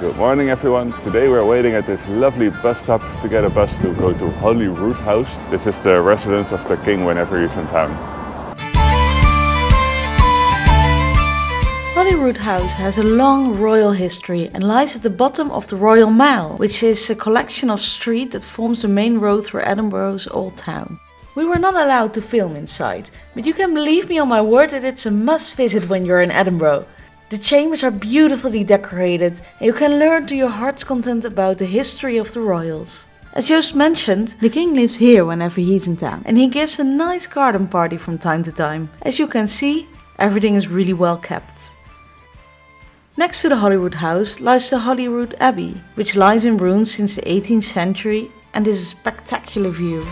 Good morning everyone. Today we're waiting at this lovely bus stop to get a bus to go to Holyroodhouse. This is the residence of the king whenever he's in town. Holyroodhouse has a long royal history and lies at the bottom of the Royal Mile, which is a collection of streets that forms the main road through Edinburgh's old town. We were not allowed to film inside, but you can believe me on my word that it's a must visit when you're in Edinburgh. The chambers are beautifully decorated and you can learn to your heart's content about the history of the royals. As Joost mentioned, the king lives here whenever he's in town and he gives a nice garden party from time to time. As you can see, everything is really well kept. Next to the Holyroodhouse lies the Holyrood Abbey, which lies in ruins since the 18th century and is a spectacular view.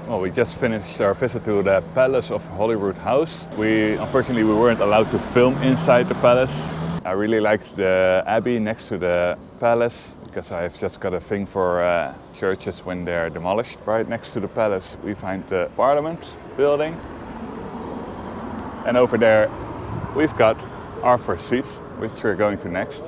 Well, we just finished our visit to the Palace of Holyroodhouse. Unfortunately, we weren't allowed to film inside the palace. I really liked the abbey next to the palace because I've just got a thing for churches when they're demolished. Right next to the palace we find the Parliament building. And over there we've got Arthur's Seat, which we're going to next.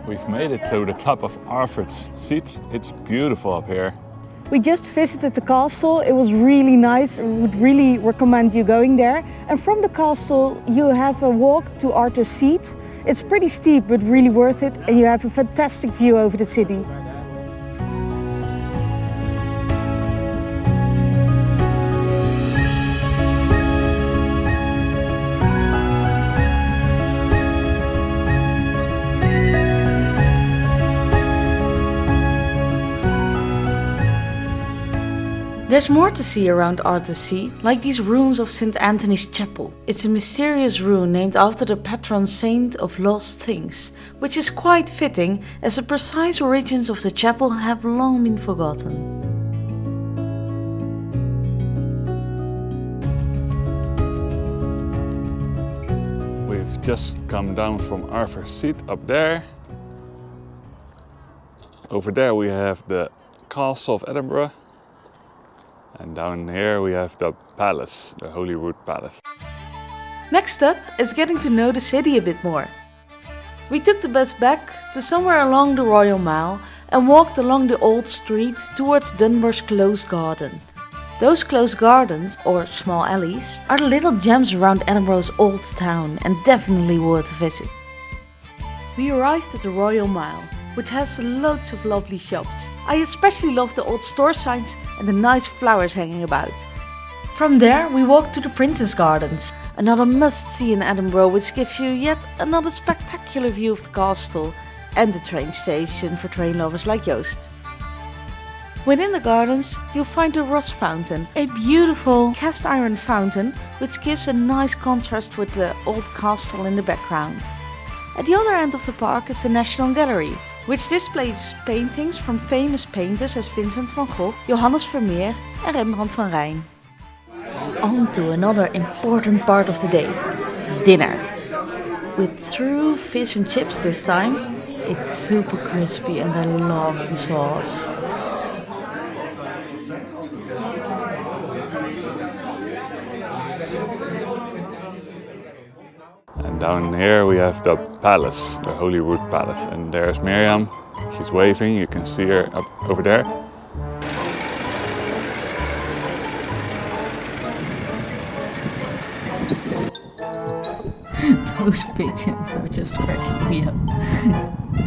We've made it to the top of Arthur's Seat. It's beautiful up here. We just visited the castle. It was really nice. I would really recommend you going there. And from the castle you have a walk to Arthur's Seat. It's pretty steep but really worth it, and you have a fantastic view over the city. There's more to see around Arthur's Seat, like these ruins of St. Anthony's Chapel. It's a mysterious ruin named after the patron saint of lost things, which is quite fitting as the precise origins of the chapel have long been forgotten. We've just come down from Arthur's Seat up there. Over there we have the Castle of Edinburgh. And down here we have the palace, the Holyrood Palace. Next up is getting to know the city a bit more. We took the bus back to somewhere along the Royal Mile and walked along the old street towards Dunbar's closed garden. Those closed gardens, or small alleys, are the little gems around Edinburgh's old town and definitely worth a visit. We arrived at the Royal Mile, which has loads of lovely shops. I especially love the old store signs and the nice flowers hanging about. From there we walked to the Prince's Gardens, another must-see in Edinburgh, which gives you yet another spectacular view of the castle and the train station for train lovers like Joost. Within the gardens you'll find the Ross Fountain, a beautiful cast iron fountain which gives a nice contrast with the old castle in the background. At the other end of the park is the National Gallery, which displays paintings from famous painters as Vincent van Gogh, Johannes Vermeer and Rembrandt van Rijn. On to another important part of the day, dinner. With true fish and chips this time. It's super crispy and I love the sauce. And And down here we have the palace, the Holyrood Palace. And there's Miriam, she's waving, you can see her up over there. Those pigeons are just cracking me up.